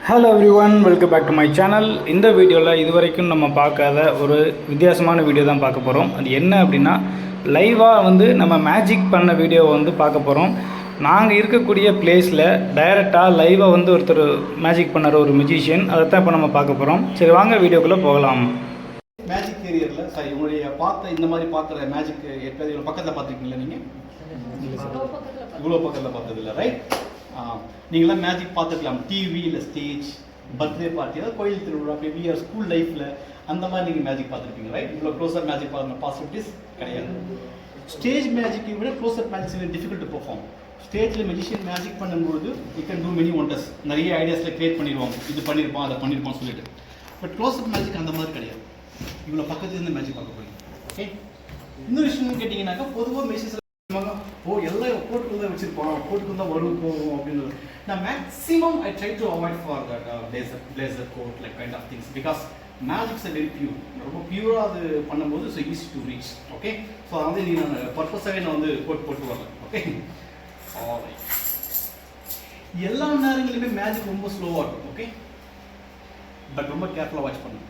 Hello everyone, welcome back to my channel. இந்த வீடியோவில் இது வரைக்கும் நம்ம பார்க்காத ஒரு வித்தியாசமான வீடியோ தான் பார்க்க போகிறோம். அது என்ன அப்படின்னா, லைவாக நம்ம மேஜிக் பண்ண வீடியோவை பார்க்க போகிறோம். நாங்கள் இருக்கக்கூடிய பிளேஸில் டைரெக்டாக லைவாக ஒருத்தர் மேஜிக் பண்ணார், ஒரு மியூசிஷியன். அதை தான் இப்போ நம்ம பார்க்க போகிறோம். சரி, வாங்க வீடியோக்குள்ளே போகலாம். மேஜிக் கேரியரில் சாரி உங்களுடைய இந்த மாதிரி பார்க்குற மேஜிக் எப்போது இவ்வளோ பக்கத்தில் பார்த்துருக்கீங்களா? நீங்கள் இவ்வளோ பக்கத்தில் பார்த்தது இல்லை, ரைட்? நீங்களாம் மேஜிக் பார்த்துக்கலாம் டிவி, இல்லை ஸ்டேஜ், பர்த்டே பார்ட்டி, அதாவது கோயில் திருவிழா, மேபி ஸ்கூல் லைஃப்பில் அந்த மாதிரி நீங்கள் மேஜிக் பார்த்துருப்பீங்க, ரைட்? இவ்வளோ க்ளோஸர் மேஜிக் பார்க்குற பாசிபிலிட்டிஸ் கிடையாது. ஸ்டேஜ் மேஜிக்கை விட closure magic difficult to perform. ஸ்டேஜில் மெஜிஷியன் மேஜிக் பண்ணும்போது you can do many wonders. நிறைய ஐடியாஸில் கிரியேட் பண்ணிடுவோம், இது பண்ணியிருப்போம், அதை பண்ணியிருப்போம் சொல்லிட்டு. பட் க்ளோஸர் மேஜிக் அந்த மாதிரி கிடையாது. இவ்வளோ பக்கத்துலேருந்து மேஜிக் பார்க்க போகிறீங்க. ஓகே, இன்னொரு விஷயம் கேட்டிங்கன்னாக்கா, பொதுவாக மெஷின்ஸ் எல்லாம் கோட்டுக்கு தான் வச்சிருப்போம், கோட்டுக்கு தான் வரும் போகும் அப்படின்னு. நான் maximum I try to avoid for that blazer coat like kind of things, because magic's very pure. ரொம்ப பியூராக அது பண்ணும்போது so easy to reach. Okay, so அதை நான் பர்பஸாகவே நான் கோட் போட்டு வரேன். ஓகே, எல்லா நேரங்களிலுமே மேஜிக் ரொம்ப ஸ்லோவாக இருக்கும். ஓகே, பட் ரொம்ப கேர்ஃபுல்லாக வாட்ச் பண்ணுங்க.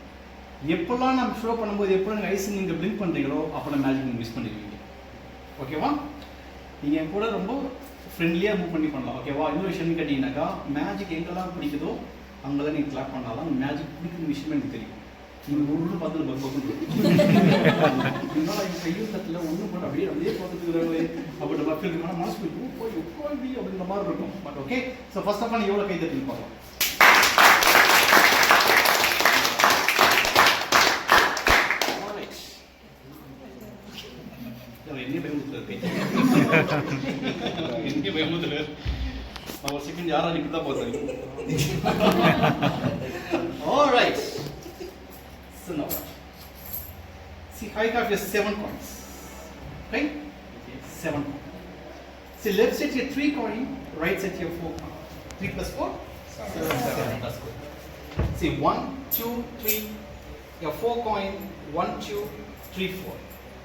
எப்போல்லாம் நம்ம ஷோ பண்ணும்போது எப்போ நீங்கள் ஐஸ் நீங்கள் பிளிங்க் பண்ணுறீங்களோ அப்போ மேஜிக் நீங்கள் மிஸ் பண்ணிடுவீங்க. ஓகேவா? நீங்கள் என் கூட ரொம்ப ஃப்ரெண்ட்லியாக மூவ் பண்ணலாம். ஓகேவா? இன்னொரு விஷயம் கேட்டிங்கனாக்கா, மேஜிக் எங்கெல்லாம் பிடிக்குதோ அங்கெல்லாம் நீங்கள் கிளாப் பண்ணாதான் மேஜிக் பிடிக்கிற விஷயமே எனக்கு தெரியும். நீங்கள் ஒன்று பார்த்து பக்குன்னு கையும் தட்டில் ஒன்றும் பண்ண அப்படியே அப்படியே பார்த்துட்டு அப்படி ஃபீல் இருக்கணும், மனசு போய் உட்காந்து அப்படின்ற மாதிரி இருக்கும். But okay, so first of all எவ்வளோ கை தட்டின்னு பார்க்கலாம். ஒரு செகண்ட் யாரா நீங்க தான் போறீங்க. All right, so now see, I have your 7 coins, right? 7 coins. See, left side your 3 coin, right side your 4 coin. 3 plus 4 7. That's good. See, 1 2 3 your 4 coin, 1 2 3 4.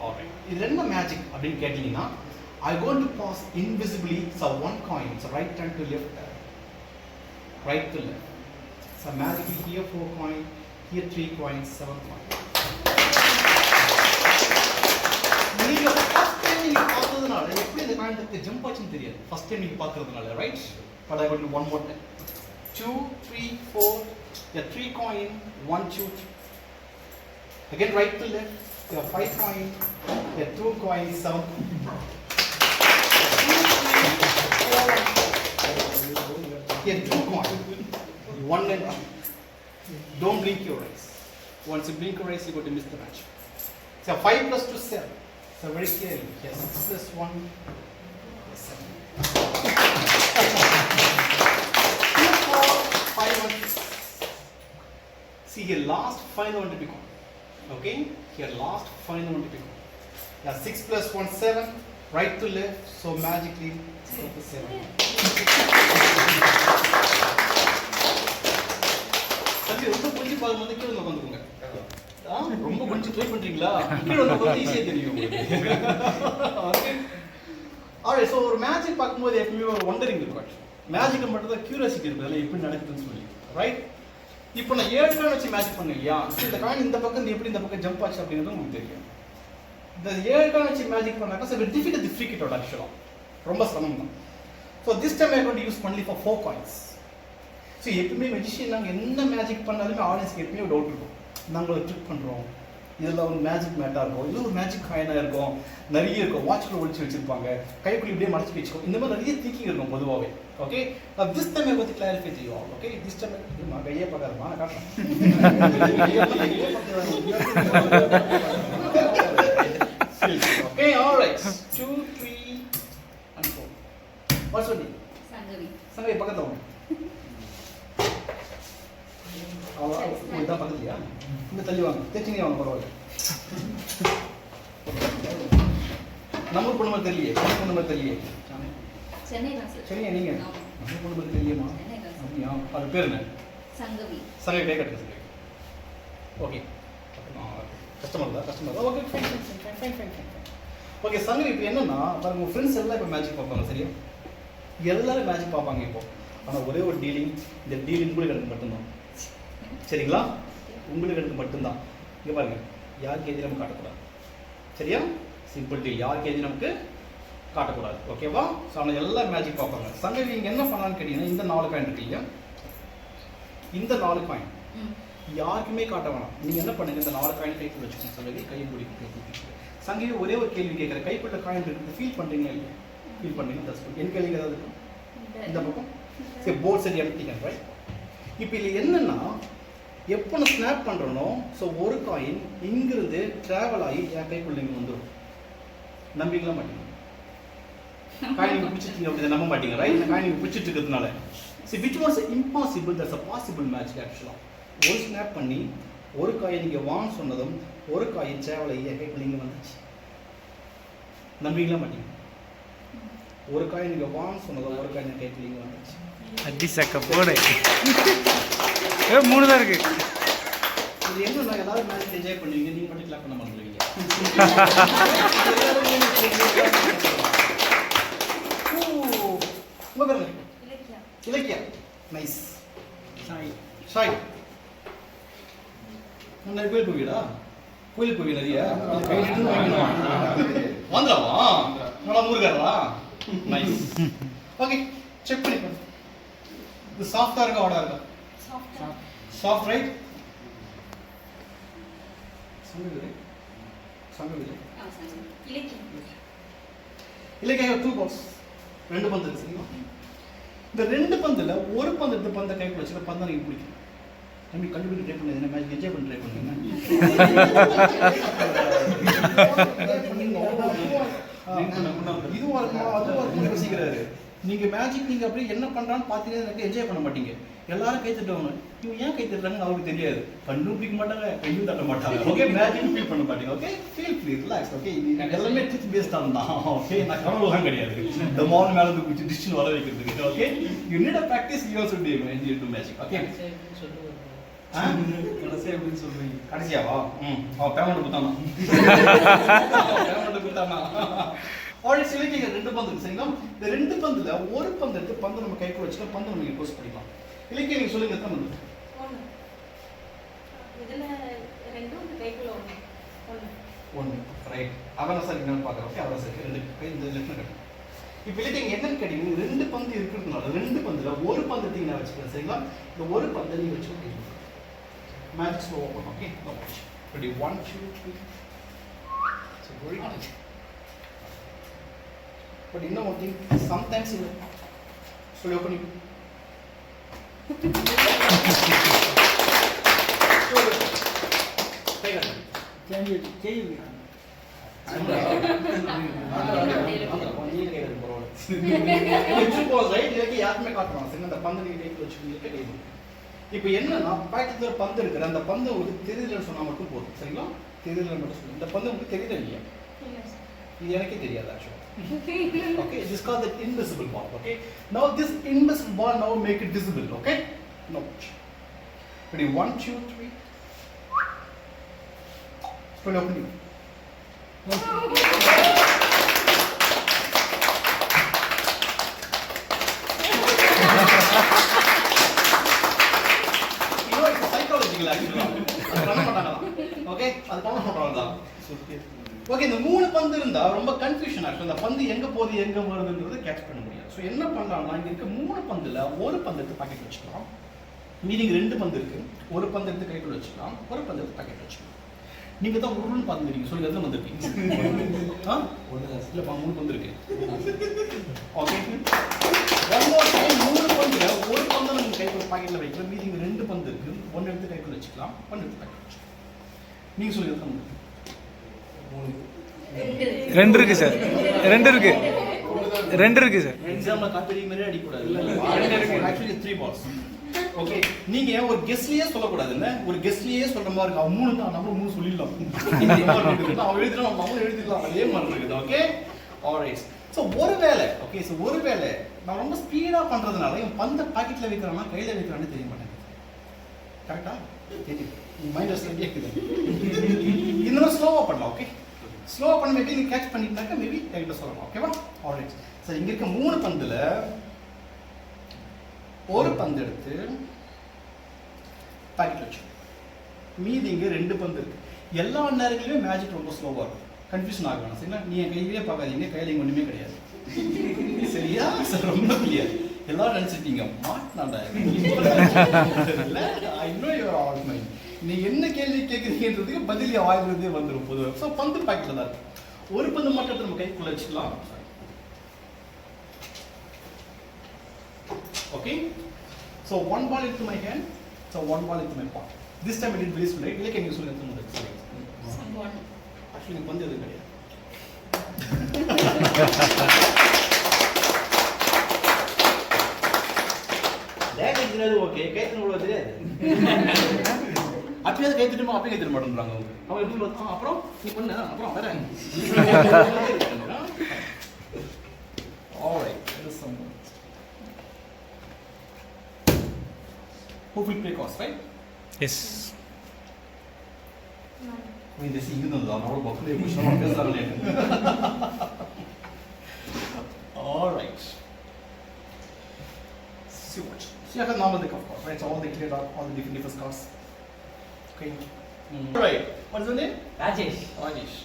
All right, இது என்ன மேஜிக் அப்படின்னு கேட்டீங்கன்னா, I going to pass invisibly, so 1 coin, so right hand to left, right to left. So magically here 4 coin, here 3 coins, 7 coin. நீங்க first time நீங்க பார்த்ததுனால எப்படி இந்த காயினுக்கு jump ஆச்சுன்னு தெரியாது. first time நீங்க பார்க்கிறதுனால, right? But I going to one more time. 2 3 4, yeah, 3 coin, 1 2 3. Again right to left, yeah, 5 coin, yeah, 2 coin, 7 coin. Here 2 coins, 1 and 2. Don't blink your eyes. Once you blink your eyes, you're going to miss the match. So 5 plus 2 7. So very clearly, yes, 6 plus 1 is 7. 2 4 5 1 6. See here, last final one to be gone. Okay, here last final one to be gone. Yeah, 6 plus 1 7. Right to left, so magically 7. சரி, ரொம்ப கொஞ்சம் பார்க்கும்போது கீழே உட்காந்துக்கோங்க. ரொம்ப கொஞ்சம் try பண்றீங்களா? கீழே உட்காந்து ஈஸியாக தெரியும் உங்களுக்கு. ஆல்ரைட், ஸோ ஒரு மேஜிக் பார்க்கும்போது எப்பவுமே ஒரு ஒண்டரிங் இருக்கும். மேஜிக்கை மட்டும் தான் கியூரியாசிட்டி இருக்குது, அதில் எப்படி நடக்குதுன்னு சொல்லி, ரைட்? இப்போ நான் 7 காயின் வச்சு மேஜிக் பண்ணேன் இல்லையா? இந்த காயின் இந்த பக்கம் எப்படி இந்த பக்கம் ஜம்ப் ஆச்சு அப்படிங்கிறது உங்களுக்கு தெரியும். இந்த 7 காயின் வச்சு மேஜிக் பண்ணாக்கா so difficult the freak it out. ஆக்சுவலாக ரொம்ப சிரமம் தான். So this time I got use only for 4 coins. So எப்பவுமே மெஜிஷியன் நாங்கள் என்ன மேஜிக் பண்ணாலுமே ஆடியன்ஸ்க்கு எப்பவுமே ஒரு டவுட் இருக்கும். நாங்கள் ஒரு ட்ரிக் பண்ணுறோம், இதில் ஒரு மேஜிக் மேட்டாக இருக்கும், இல்லை ஒரு மேஜிக் காயினாக இருக்கும், நிறைய இருக்கும், வாட்ச்குள்ள ஒழிச்சு வச்சிருப்பாங்க, கைக்குள்ளே இப்படியே மறைச்சி வச்சுக்கோ, இந்த மாதிரி நிறைய திங்கிங் இருக்கும் பொதுவாகவே. ஓகே, திஸ் டைம் ஐ பற்றி கிளாரிஃபை செய்யும். ஓகே, திஸ் டைம் கையே பார்க்காதமா நான் காட்டுறேன். Okay, all right. 2 3 and 4. What's your name? Sangavi பக்கத்துல வாங்க. இதான் பக்கத்துலயா? இங்க தள்ளி வாங்க. தேச்சிங்க வாங்க, பரவாயில்ல. நம்பர் பொண்ணு மாதிரி தெரியலையே, பொண்ணு மாதிரி தெரியலையே. சென்னை தான் சார். சென்னை நீங்க? நம்பர் பொண்ணு மாதிரி தெரியலையேமா? அப்படியா? அது பேர் என்ன? சங்கவி. சங்கவி கை கட்டுங்க சார். ஓகே. கஸ்டமர் தான். Okay, fine. ஓகே, சங்கவி இப்போ என்னன்னா பாருங்க, உங்கள் ஃப்ரெண்ட்ஸ் எல்லாம் இப்போ மேஜிக் பார்ப்பாங்க, சரியா? எல்லாரும் மேஜிக் பார்ப்பாங்க. இப்போ ஆனால் ஒரே ஒரு டீலிங், இந்த டீலிங் உங்களுக்கு எனக்கு மட்டும்தான். சரிங்களா? உங்களுக்கு எனக்கு மட்டும்தான். இங்கே பாருங்க, யாருக்கு எதிரி நம்ம காட்டக்கூடாது. சரியா? Simple deal. யாருக்கு எதிரி நமக்கு காட்டக்கூடாது. ஓகேவா? ஸோ அவங்க எல்லாம் மேஜிக் பார்ப்பாங்க. சங்கவி இங்கே என்ன பண்ணலான்னு கேட்டீங்கன்னா, இந்த 4 காயின் இருக்கு இல்லையா, இந்த 4 காயின் யாருக்குமே காட்ட வேணாம். நீங்கள் என்ன பண்ணுங்க, இந்த 4 காயின் கைக்குள்ள வச்சுக்கோங்க. சங்கவி கையை பிடிக்கும். சங்கவி ஒரே ஒரு கேள்வி கேட்குறேன், கைக்குள்ள காயின் இருக்குது, ஃபீல் பண்ணுறீங்களா இல்லையா? ஃபீல் பண்ணுறீங்க. That's good. என் கேள்வி ஏதாவது இருக்கும் இந்த பக்கம்? சரி, போர்ட் சரி எடுத்துக்கேன். ரைட். இப்போ இதில் என்னன்னா, எப்போ நான் ஸ்னாப் பண்ணுறனோ, ஸோ ஒரு காயின் இங்கிருந்து ட்ராவல் ஆகி என் கைக்குள்ள இங்கே வந்துடும். நம்பிக்கலாம் மாட்டீங்க. காயின் நீங்கள் பிடிச்சிருக்கீங்க அப்படி நம்ப மாட்டீங்க. ரைட். இந்த காயின் நீங்கள் பிடிச்சிட்டு இருக்கிறதுனால which was impossible, that's a possible match actually. ஒரு ஸ்னாப் பண்ணி ஒரு காயின் இங்கே வான் சொன்னதும் ஒரு காயின் ட்ராவல் ஆகி என் கைக்குள்ள இங்கே வந்துச்சு. நம்பிங்களா மாட்டீங்க? ஒரு காயின் இங்கே வான் சொன்னதும் ஒரு காயின் என் கைக்குள்ள இங்கே வந்துச்சு. அடி சக்க போடு. 3 தான் இருக்கு. இது என்னன்னா, எல்லாரும் மேட்ச் என்ஜாய் பண்ணுவீங்க, நீங்க மட்டும் கிளாப் பண்ண மாட்டீங்க. இலக்கியா நைஸ். ஷாய் நிறைய கோயில் போவீடா? கோயிலுக்கு போவீங்க நிறைய? வந்துடவா? நல்லா முருகரா? நைஸ். ஓகே, செக் பண்ணி பாருங்க. இது சாஃப்டா இருக்கா ஹார்டா இருக்கா? Soft right. இலக்கிய 2 balls, 2 பந்து இருக்கு. சரிங்களா? இந்த 2 பந்துல ஒரு பந்து எடுத்து பந்தை கைக்கு வச்சுக்க, பந்தை நீங்க பிடிக்கும். தம்பி கண்டுபிடிக்க ட்ரை பண்ணி, என்ன மேட்ச் என்ஜாய் பண்ணி ட்ரை பண்ணுங்க. இதுவா இருக்குமா அதுவா இருக்குமா யோசிக்கிறாரு. நீங்க மேஜிக் நீங்க அப்படியே என்ன பண்றான்னு பார்த்தீங்கன்னா எனக்கு என்ஜாய் பண்ண மாட்டீங்க. எல்லாரும் கை தட்டுவாங்க. இவங்க ஏன் கை தட்டுறாங்க அவருக்கு தெரியாது. கண்ணும் பிடிக்க மாட்டாங்க, கையும் தட்ட மாட்டாங்க. ஓகே, மேஜிக் ஃபீல் பண்ண மாட்டீங்க. Okay, feel free, relax. Okay, எல்லாமே டிச் பேஸ்ட் ஆன் தான். ஓகே, நான் கனவுலாம் கிடையாது. இந்த மார்னிங் மேல இருந்து குச்சி டிஷ் வர வைக்கிறதுக்கு. Okay, you need a practice, you also to magic. Okay, கடைசியா எப்படி சொல்றீங்க? கடைசியாவா? அவன் பேமெண்ட் கொடுத்தானா? பேமெண்ட் கொடுத்தானா? ஆல்ரெடி சிலைக்கு 2 பந்து இருக்கு. சரிங்களா? இந்த 2 பந்துல ஒரு பந்து எடுத்து பந்து நம்ம கைக்குள்ள வச்சுக்கலாம், பந்து நம்ம போஸ்ட் பண்ணிக்கலாம். இலக்கிய நீங்க சொல்லுங்க, எத்தனை பந்து? 1. இதுல 2 கைக்குள்ள 1. ரைட். அவன சார் என்னன்னு பாக்குறோம். ஓகே, அவன சார் 2 கை இந்த லெஃப்ட்ல கட்டு. இப்போ இலக்கிய என்னன்னு கேட்டீங்க, 2 பந்து இருக்கிறதுனால 2 பந்துல ஒரு பந்து எடுத்து நான் வச்சுக்கிறேன். சரிங்களா? இந்த ஒரு பந்தை நீங்க வச்சுக்கோங்க. Match slow open. Okay, ready 1 2 3. So very good. But you know one thing, sometimes you slowly open it. Can you இப்போ என்னன்னா பாக்கெட்ல ஒரு பந்து இருக்கு, அந்த பந்து உங்களுக்கு தெரியலன்னு சொன்னா மட்டும் போதும். சரிங்களா? தெரியல மட்டும் சொல்லுங்க. இந்த பந்து உங்களுக்கு தெரியல இல்லையா? இது எனக்கே தெரியாது ஆக்சுவலா. Okay, this is called the invisible ball. Okay, now this invisible ball now make it visible. Okay, now ready 1 2 3. Slowly open it. You know, it's psychological actually. அது பண்ண மாட்டாங்களா? Okay, அது பண்ண மாட்டாங்களா? ஓகே, இந்த 3 பந்து இருந்தா ரொம்ப கன்ஃபியூஷன் ஆகும். அந்த பந்து எங்க போகுது எங்க வருதுன்றது கேட்ச் பண்ண முடியாது. ஸோ என்ன பண்ணலாம்னா, இங்க இருக்க 3 பந்துல ஒரு பந்து எடுத்து பாக்கெட் வச்சுக்கலாம். மீதிங்க 2 பந்து இருக்கு, ஒரு பந்து எடுத்து கைக்குள்ள வச்சுக்கலாம், ஒரு பந்து எடுத்து பாக்கெட் வச்சுக்கலாம். நீங்க தான் உருன்னு பார்த்து நீங்க சொல்லுங்க, எதுல வந்துருக்கீங்க? இல்லப்பா 3 பந்து இருக்கு. ஓகே, ஒன் மோர் டைம் 3 பந்துல ஒரு பந்து நம்ம கைக்குள்ள பாக்கெட்ல வைக்கலாம், மீதிங்க 2 பந்து இருக்கு, ஒன்னு எடுத்து கைக்குள்ள வச்சுக்கலாம், ஒன்னு எடுத்து பாக்கெட் வச்சுக்கலாம். நீங்க சொல்லுங்க எதுல வந்துருக்கு? 2 இருக்கு சார். 2 இருக்கு. 2 இருக்கு சார். எக்ஸாம்ல காப்பி மாதிரி அடிக்க கூடாது. 2 இருக்கு. Actually 3 balls. ஓகே, நீங்க ஒரு கெஸ்ட்லயே சொல்ல கூடாது. என்ன ஒரு கெஸ்ட்லயே சொல்ற மாதிரி இருக்கு. அவன் 3 தான், நம்ம 3 சொல்லிடலாம். அவன் எழுதினா நம்ம எழுதிடலாம். அதே மாதிரி இருக்குது. Okay, alright. சோ ஒருவேளை ஓகே, சோ ஒருவேளை நான் ரொம்ப ஸ்பீடா பண்றதுனால இவன் பந்த பாக்கெட்ல வைக்கறானா கையில வைக்கறானே தெரிய மாட்டேங்குது. கரெக்ட்டா? தெரியுது. மைண்ட் ஸ்லோ கேக்குது. இன்னும் ஸ்லோவா பண்ணலாம். ஓகே, ஸ்லோவா பண்ண மேபி நீங்க கேட்ச் பண்ணிட்டாக்க மேபி டைம்ல சொல்லலாம். ஓகேவா? ஆல்ரைட். சோ இங்க இருக்க 3 பந்துல ஒரு பந்து எடுத்து பாக்கெட் வச்சு, மீதி இங்கே 2 பந்து இருக்கு. எல்லா நேரங்களிலும் மேஜிக் ரொம்ப ஸ்லோவாக இருக்கும். கன்ஃபியூஷன் ஆக வேணாம் சரிங்களா. நீ என் கையிலே பார்க்காதீங்க, கையில் இங்கே ஒன்றுமே கிடையாது சரியா சார். ரொம்ப கிளியர். எல்லாரும் நினச்சிருக்கீங்க மாட்டினாண்டா இன்னும் யுவர் மைண்ட். நீ என்ன கேள்வி கேட்குறீங்கன்றதுக்கு பதில் வாயிலிருந்தே வந்துடும் பொதுவாக. ஸோ பந்து பாக்கெட்டில் தான் இருக்கு. ஒரு பந்து மட்டும் நம்ம கைக்குள்ளே வச்சுக்கலாம். Okay, so 1 ball into my hand, so 1 ball into my pocket. This time I did very slow, right? Like I usually do it. Someone. Actually, I did it. That is not okay. Get no over there. அப்படியே கை திட்டுமா அப்படியே கை திட்ட மாட்டேன்றாங்க அவங்க. அவங்க எப்படி அப்புறம் நீ பண்ண அப்புறம் வரேன். All right, there is some. Who will play cost, right? Yes. இந்த சிங்கிள் தான் அவ்வளோ பக்கத்துல புஷ்மா பேசுறாங்களே. All right. See what? See how normal the cup cost, right? So all the cleared out all the different cards. Okay. All right. What's your name? Rajesh. Rajesh.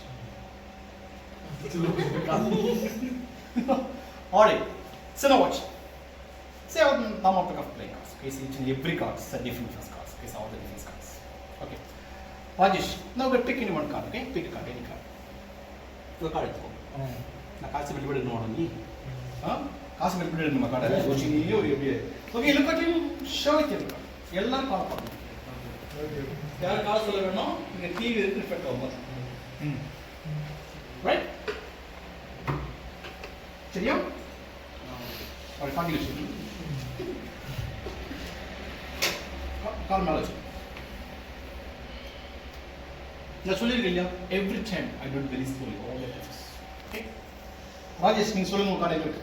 All right. So now watch. Say how the normal of the cup playing cards. Okay, so each and every card is a different cards. Okay, so all the different cards. Okay. Rajesh, now go pick any one card. Okay, pick a card, any card. The card is go. Na card se bilbide no ni. Huh? Card se bilbide no card. Sochi ni yo ye. Okay, look at him. Show it here. Yella card paadu. யார் காசு சொல்ல வேணும் இங்க TV இருக்கு reflect ஆகும். Right சரியா? ஒரு calculation கால் மேல வச்சு நான் சொல்லிருக்கேன் இல்லையா, every time I don't worry slowly all the Times. Okay Rajesh நீங்க சொல்லுங்க உங்க கார்டு இருக்கு.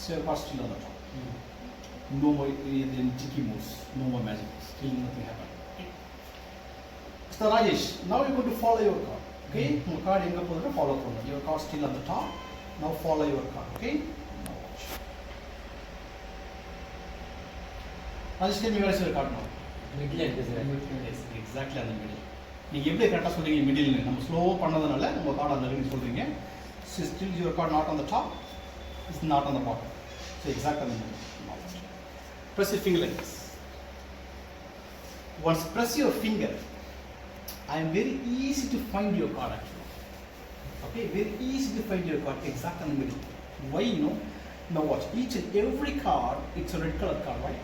சரி பாஸ்ட் இல்ல தான். No more tricky moves, no more magic, still nothing happened. Okay. So Rajesh, now you're going to follow your card. Okay, your card enga podra follow pannu. Your card still on the top. Now follow your card. Okay. Now watch. Rajesh, tell me where is your card now? Middle end is right. Yes, exactly on the middle. நீங்க எப்படி கரெக்டா சொல்றீங்க middle னு நம்ம ஸ்லோவா பண்ணதனால உங்க card அந்த line சொல்றீங்க. So still your card not on the top, it's not on the bottom. So exactly on the middle. Press your finger like this. Once press your finger, I am very easy to find your card actually. Okay, very easy to find your card exactly in the middle. Why you know? Now watch, each and every card, it's a red color card, right?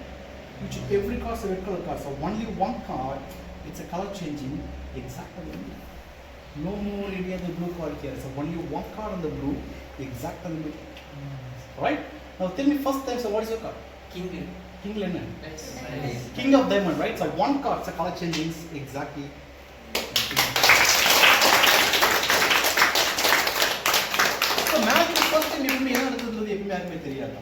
Each and every card is a red color card. So only one card, it's a color changing exactly in the middle. No more any other blue card here. So only one card on the blue, exactly in the middle. Right? Now tell me first time, so what is your card? King. King Lennon. Nice. King of Diamond, right? So one card, so color changing exactly. So magic first time எப்பவுமே என்ன நடக்குதுன்றது எப்பவுமே யாருமே தெரியாது.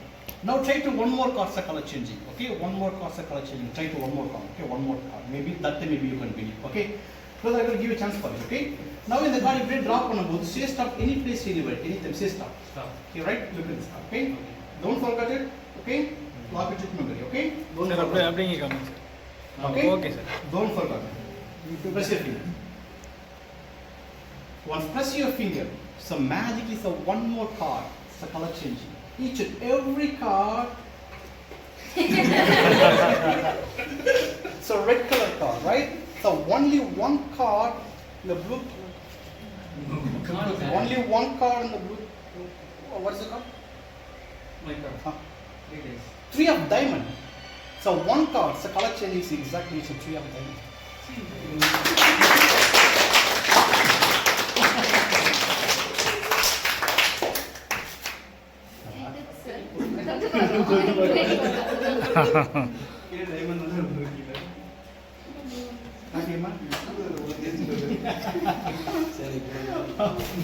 Now try to one more card, so color changing. Okay, one more card, so color changing. Try to one more card. Okay, one more card. Maybe that time maybe you can win it. Okay. Because I will give you a chance for it. Okay. Now in the card if you drop பண்ணும்போது say stop any place anywhere, anytime say stop. Stop. Okay, right? Look at this card. Okay. Don't forget it. Okay. Lock it with memory. Okay. Don't sir forget. அப்படியே காமிங்க sir. Okay. Okay sir. Don't forget. Press your finger. Once press your finger, so magically so one more card, so color changing. Each and every card. So red color card, right? So only one card in the blue. Only one card in the blue. What is the card? My card. Huh? 3 days. 3 of diamond. So one card, so color changing is exactly so 3 of diamond.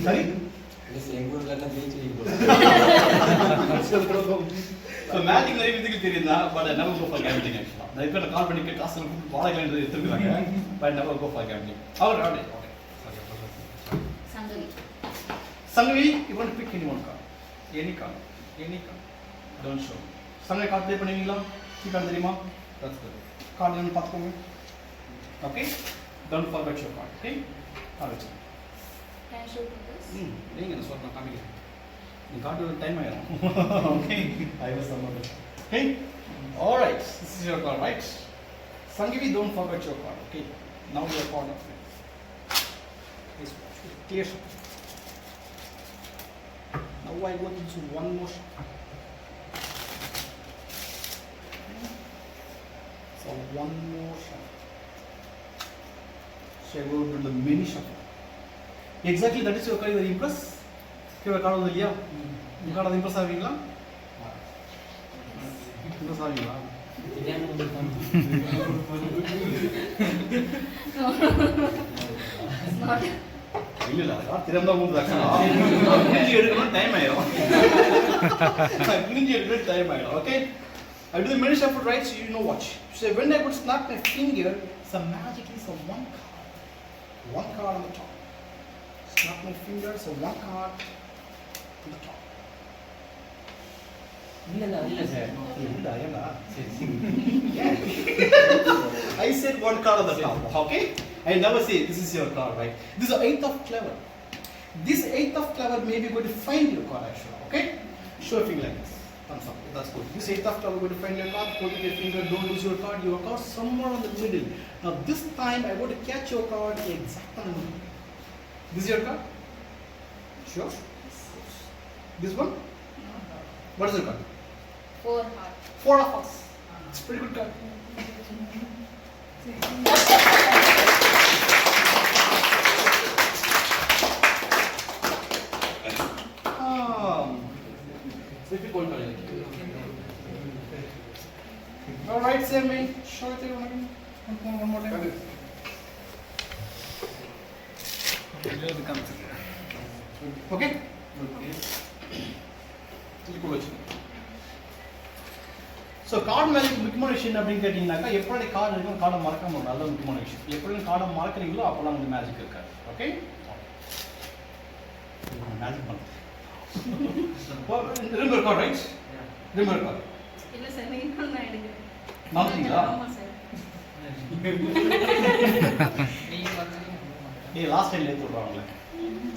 Sorry? So magic நிறைய பேருக்கு தெரியுதா, but I never go for gambling actually. நான் இப்ப கால் பண்ணி காசு வாடகைன்றது எடுத்துக்கிறாங்க, but never go for gambling. All right. Okay. Sangavi. Sangavi, you want to pick any one card. Any card. Any card. Don't show. சங்க card play பண்ணுவீங்களா? Key card தெரியுமா? That's good. Card என்ன பார்த்துக்கோங்க. Okay? Don't forget your card. Okay? Card வச்சு. Can I show this? நீங்க என்ன சொல்றேன் காமிக்கிறேன். நீ கார்டு டைம் ஆயிடும். Okay? I was somewhere. Okay? All right. This is your card, right? Sangivi, don't forget your card. Okay? Now your card of it. This clear. Now I go into one more. So one more shuffle. So I go to the mini shuffle. Exactly, that is your card. You are impressed. Your card is there. You card is impressed. Avingla. Impressed avingla. It's not. இல்ல card திறந்தா மூணு லட்சம் குனிஞ்சி எடுக்கணும் time ஆயிடும் குனிஞ்சி எடுக்கணும் time ஆயிடும் okay I do the mini shuffle right so you know watch so when I would snap my finger some magic is a one card on the top snap my finger so one card on the top இல்ல sir இல்ல ஏன்னா I said one card on the top okay I never say this is your card right this is 8th of clever this 8th of clever may be going to find your card actually okay show a finger like this thumbs up that's good this 8th of clever going to find your card put your finger don't lose your card somewhere on the middle now this time I want to catch your card exactly on the middle this is your card sure this one what is your card 4 heart. 4 of us it's pretty good card all right Sammy show it again one more time okay so card மேலே முக்கியமான விஷயம் அப்படின்னு கேட்டிங்கனாக்கா எப்படி card இருக்கும் கார்டை மறக்காம ஒரு நல்ல முக்கியமான விஷயம் எப்படி கார்டை மறக்கிறீங்களோ அப்போலாம் வந்து மேஜிக் இருக்காது ஓகே மேஜிக் பண்ணுறேன் remember card right remember card இல்ல சார் நீங்க நான் எடுக்கிறேன் மாத்தீங்களா ஆமா சார் ஏய் லாஸ்ட் டைம் லேட் சொல்றாங்களே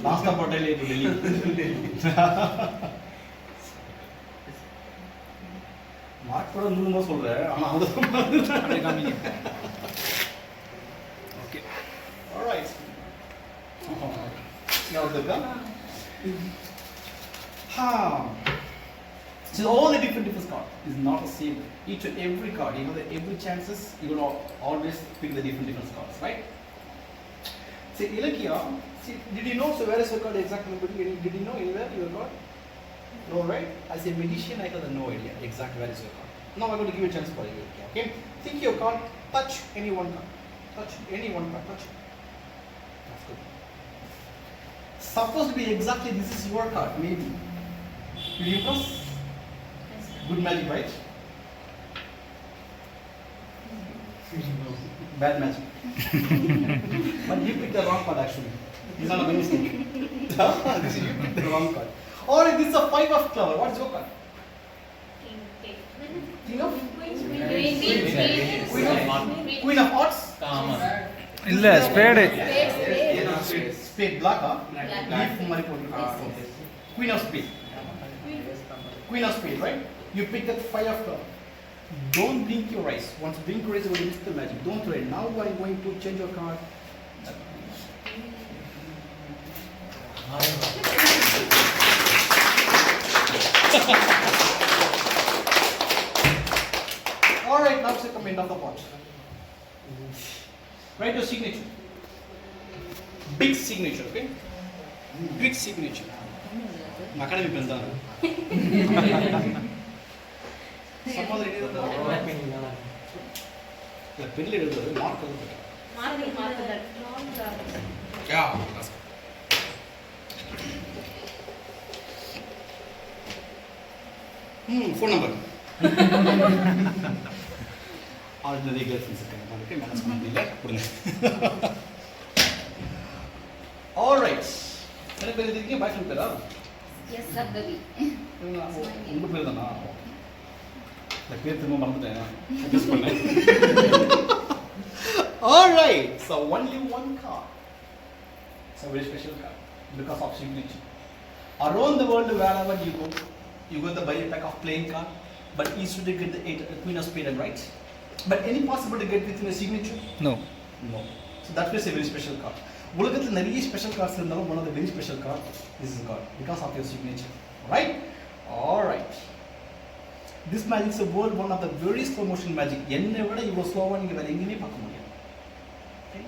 லாஸ்ட் அப் டைம் லேட் டெல்லி மார்க் கூட நூறுமா சொல்றேன் ஆனா அது அப்படியே காமிங்க okay alright now the gun so all the different cards is not the same each and every card you know that every chances you will always pick the different cards right see Ilakya see did you know so where is your card exactly did you know anywhere your card no right as a magician I have no idea exactly where is your card now I'm going to give you a chance for you okay think your card touch any one card touch any one card touch that's good supposed to be exactly this is your card maybe did you press good magic right bad magic but you picked the wrong card actually it's not a mistake you picked the wrong card or this is a 5 of clever what's your card king of queen of hearts இல்ல spade spade black leaf mari potu queen of spade right you pick that 5 of clever don't blink your eyes once you blink your eyes you will miss the magic don't worry now I'm going to change your card all right now it's come end of the pot write your signature big signature okay big signature academy pen da some other idea la pen le eduthu mark marker yeah that's phone number already girls இருக்காங்க அதுக்கு manage பண்ண முடியல புரியுங்க all right என்ன பேர் இருக்கீங்க பாய் பேரா S சர்தவி உங்க பேர் தானா இந்த பேர் திரும்ப மறந்துட்டேன். அட்ஜஸ்ட் பண்ணேன். All right. So only one card. It's a very special card because of signature. Around the world, wherever you go to buy a pack of playing card, but easy to get the Queen of Spades and right. But any possible to get within a signature? No. No. So that is a very special card. உலகத்தில் நிறைய special cards இருந்தாலும் one of the very special card this is card because of your signature. Right? All right. This magic is a world one of the very slow motion magic. என்னை விட இவ்வளோ ஸ்லோவாக நீங்கள் வேறு எங்கேயுமே பார்க்க முடியாது. Okay?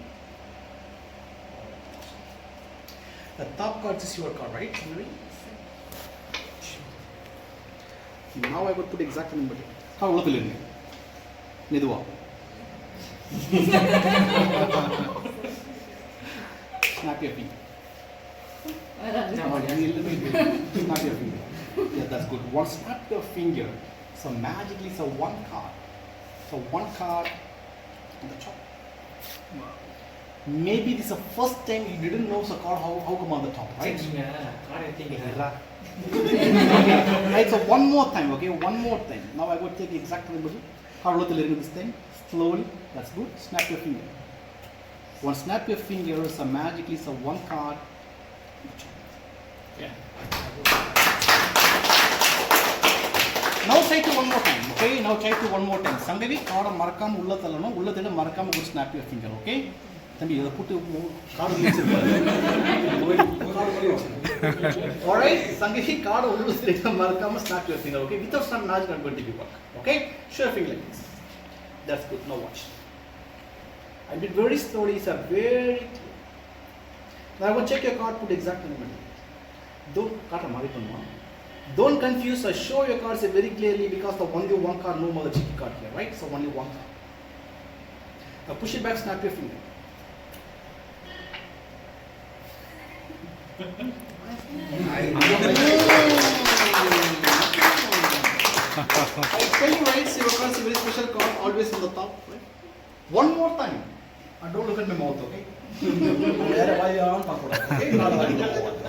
The top card is your card, right? Now I would put exact number. உலகத்தில் இருங்க மெதுவா. Snap your finger. Snap your finger. Yeah, that's good. One snap your finger. So magically, so one card. So one card on the top. Maybe this is the first time you didn't know the card how come on the top, right? Right. So one more time, okay? One more time. Now I will take exact number. Card this time. Slowly. That's good. Snap your finger. One snap your fingers, so magically, so one card. Yeah. Now try to one more time, okay? Now try to one more time. Sangavi, card marakam ulla thalano, ulla theda marakam go snap your finger, okay? Thambi, idu put card all right, Sangavi, card ulla theda marakam snap your finger, okay? Without snap, magic not going to be work, okay? Show your finger like this. That's good. Now watch. I did very slowly, it's a very clear. Now I will check your card, put exact number. Don't confuse or show your cards very clearly because the only one card, no more the cheeky card here, right? So only one card. Now push it back, snap your finger. I tell you right, your cards is a very special card, always on the top, right? One more time. And don't look at my mouth, okay?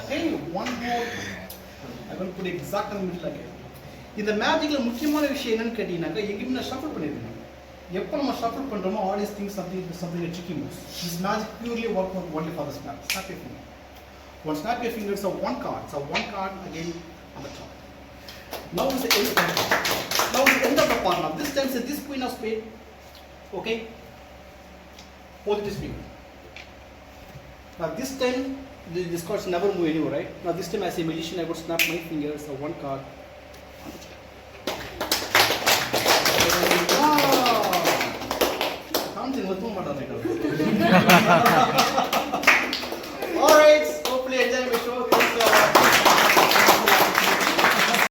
Okay, one more. I'm going to put exact in the middle again. In the magic, முக்கியமான விஷயம் என்னன்னு கேட்டீங்கன்னாக்கா எங்கேயும் நான் shuffle பண்ணிருக்கேன். எப்போ நம்ம shuffle பண்றோமோ all these things something a tricky moves. This magic purely work only for the snap. Snap your finger. One snap your fingers of one card. So one card again on the top. Now is the end of the part. Now is the end of the part. Now this time is this Queen of Spades. Okay. Hold this finger. Now this time this cards never move anywhere, right? Now this time as a magician I would snap my fingers of one card on the top. Something with no matter.